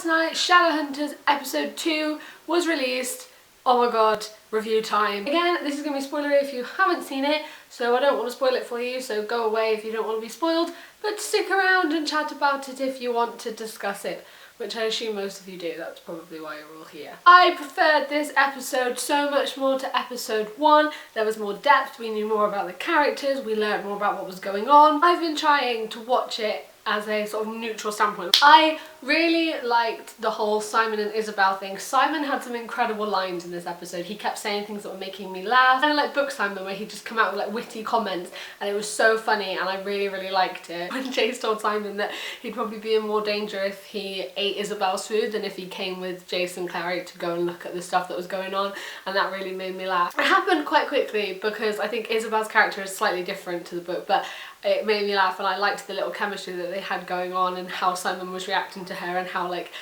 last night, Shadowhunters episode 2 was released. Oh my god, review time. Again, this is going to be spoilery if you haven't seen it, so I don't want to spoil it for you, so go away if you don't want to be spoiled, but stick around and chat about it if you want to discuss it, which I assume most of you do. That's probably why you're all here. I preferred this episode so much more to episode 1. There was more depth, we knew more about the characters, we learned more about what was going on. I've been trying to watch it as a sort of neutral standpoint. I really liked the whole Simon and Isabel thing. Simon had some incredible lines in this episode. He kept saying things that were making me laugh. Kind of like Book Simon, where he'd just come out with like witty comments, and it was so funny, and I really liked it. When Jace told Simon that he'd probably be in more danger if he ate Isabel's food than if he came with Jace and Clary to go and look at the stuff that was going on, and that really made me laugh. It happened quite quickly because I think Isabel's character is slightly different to the book, but it made me laugh, and I liked the little chemistry that they had going on, and how Simon was reacting to her, and how like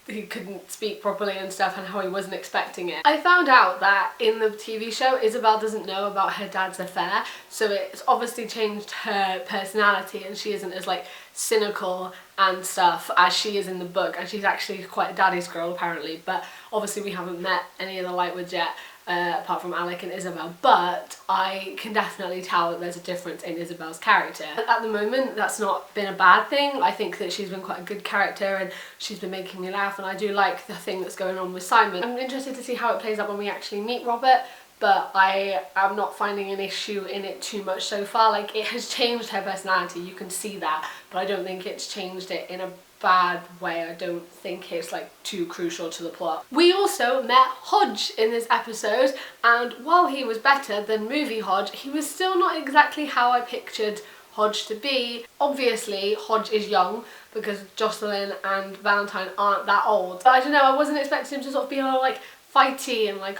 he couldn't speak properly and stuff, and how he wasn't expecting it. I found out that in the TV show, Isabel doesn't know about her dad's affair, so it's obviously changed her personality, and she isn't as like cynical and stuff as she is in the book, and she's actually quite a daddy's girl apparently, but obviously we haven't met any of the Lightwoods yet. Apart from Alec and Isabel, but I can definitely tell that there's a difference in Isabel's character. At the moment, that's not been a bad thing. I think that she's been quite a good character, and she's been making me laugh, and I do like the thing that's going on with Simon. I'm interested to see how it plays out when we actually meet Robert, but I am not finding an issue in it too much so far. Like, it has changed her personality, you can see that, but I don't think it's changed it in a bad way. I don't think it's like too crucial to the plot. We also met Hodge in this episode, and while he was better than movie Hodge, he was still not exactly how I pictured Hodge to be. Obviously Hodge is young because Jocelyn and Valentine aren't that old, but I don't know, I wasn't expecting him to sort of be all like fighty and like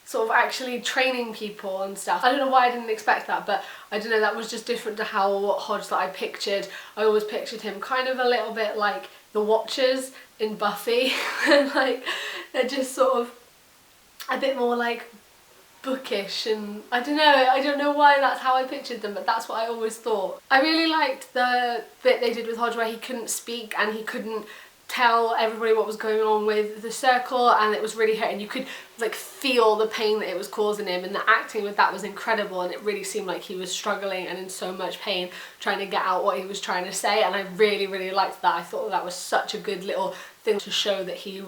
sort of actually training people and stuff. I don't know why I didn't expect that, but I don't know, that was just different to how Hodge that I pictured. I always pictured him kind of a little bit like the Watchers in Buffy, and like they're just sort of a bit more like bookish, and I don't know why that's how I pictured them, but that's what I always thought. I really liked the bit they did with Hodge where he couldn't speak and he couldn't tell everybody what was going on with the circle, and it was really hurting. You could like feel the pain that it was causing him, and the acting with that was incredible, and it really seemed like he was struggling and in so much pain trying to get out what he was trying to say, and I really liked that. I thought that was such a good little thing to show that he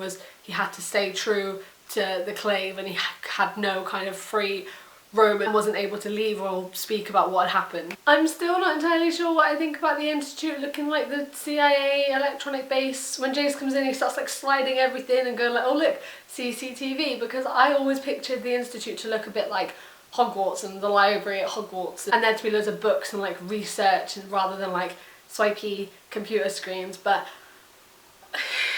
had to stay true to the clave, and he had no kind of free roam and wasn't able to leave or speak about what had happened. I'm still not entirely sure what I think about the Institute looking like the CIA electronic base. When Jace comes in, he starts like sliding everything and going like, oh look, CCTV, because I always pictured the Institute to look a bit like Hogwarts and the library at Hogwarts, and there to be loads of books and like research, and rather than like swipey computer screens. But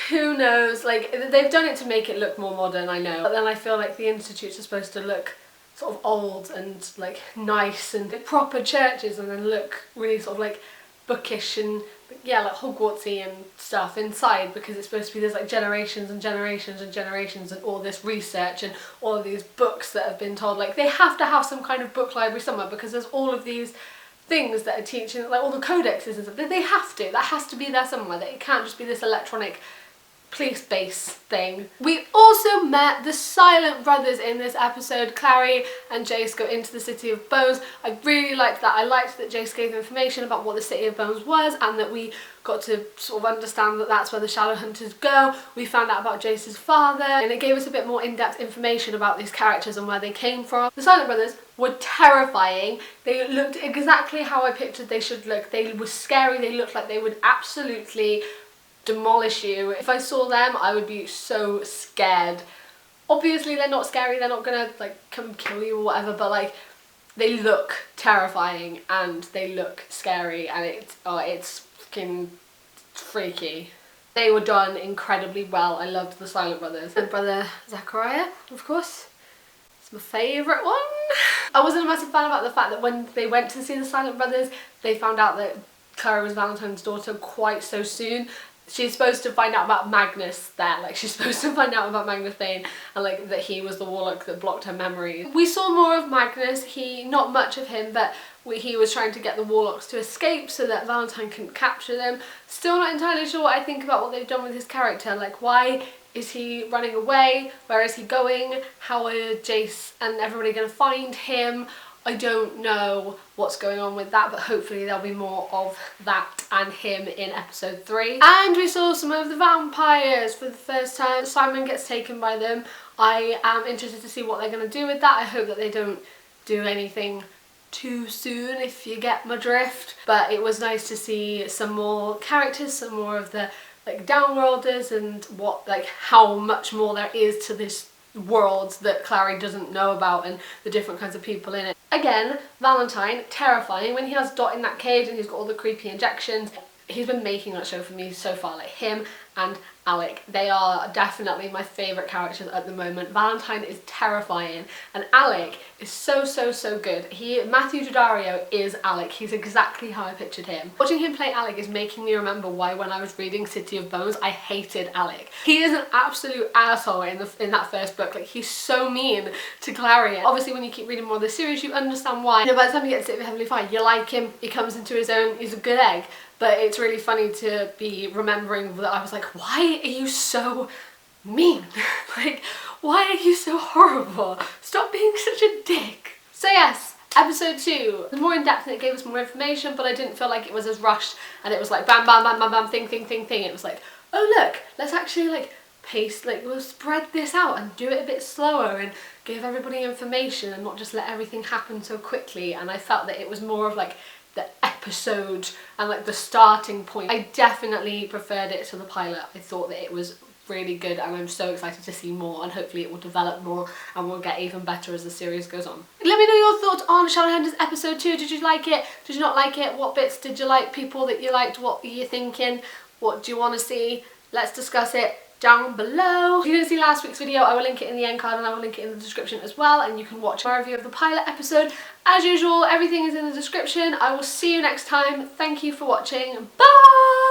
who knows, like they've done it to make it look more modern, I know, but then I feel like the Institutes are supposed to look sort of old and like nice and proper churches, and then look really sort of like bookish and yeah, like Hogwartsy and stuff inside, because it's supposed to be there's like generations and generations and generations and all this research and all of these books that have been told. Like they have to have some kind of book library somewhere, because there's all of these things that are teaching, like all the codexes and stuff. They have to, that has to be there somewhere, that it can't just be this electronic police base thing. We also met the Silent Brothers in this episode. Clary and Jace go into the City of Bones. I really liked that. I liked that Jace gave information about what the City of Bones was, and that we got to sort of understand that that's where the Shadowhunters go. We found out about Jace's father, and it gave us a bit more in-depth information about these characters and where they came from. The Silent Brothers were terrifying. They looked exactly how I pictured they should look. They were scary. They looked like they would absolutely demolish you. If I saw them, I would be so scared. Obviously they're not scary, they're not gonna like come kill you or whatever, but like they look terrifying and they look scary, and it's fucking freaky. They were done incredibly well. I loved the Silent Brothers. And Brother Zachariah, of course. It's my favourite one. I wasn't a massive fan about the fact that when they went to see the Silent Brothers, they found out that Clara was Valentine's daughter quite so soon. she's supposed to find out about Magnus there, like she's supposed to find out about Magnus Bane and like that he was the warlock that blocked her memory. We saw more of Magnus, not much of him, but he was trying to get the warlocks to escape so that Valentine couldn't capture them. Still not entirely sure what I think about what they've done with his character, like why is he running away, where is he going, how are Jace and everybody going to find him? I don't know what's going on with that, but hopefully there'll be more of that and him in episode 3. And we saw some of the vampires for the first time. Simon gets taken by them. I am interested to see what they're going to do with that. I hope that they don't do anything too soon, if you get my drift. But it was nice to see some more characters, some more of the like downworlders, and what, like, how much more there is to this world that Clary doesn't know about, and the different kinds of people in it. Again, Valentine, terrifying. When he has Dot in that cage and he's got all the creepy injections, he's been making that show for me so far. Like him and Alec, they are definitely my favourite characters at the moment. Valentine is terrifying and Alec is so good. Matthew Daddario is Alec. He's exactly how I pictured him. Watching him play Alec is making me remember why when I was reading City of Bones I hated Alec. He is an absolute asshole in that first book. Like, he's so mean to Clary. Obviously when you keep reading more of the series you understand why. You know, by the time you get to City of Heavenly Fire you like him, he comes into his own, he's a good egg. But it's really funny to be remembering that I was like, why are you so mean? Like, why are you so horrible? Stop being such a dick. So yes, episode 2 was more in depth and it gave us more information, but I didn't feel like it was as rushed and it was like bam bam bam bam bam thing. It was like, oh look, let's actually like pace, like we'll spread this out and do it a bit slower and give everybody information and not just let everything happen so quickly. And I felt that it was more of like the episode and like the starting point. I definitely preferred it to the pilot. I thought that it was really good and I'm so excited to see more, and hopefully it will develop more and will get even better as the series goes on. Let me know your thoughts on Shadowhunters episode 2. Did you like it? Did you not like it? What bits did you like? People that you liked, what are you thinking? What do you want to see? Let's discuss it down below. If you didn't see last week's video, I will link it in the end card and I will link it in the description as well, and you can watch my review of the pilot episode. As usual, everything is in the description. I will see you next time. Thank you for watching. Bye!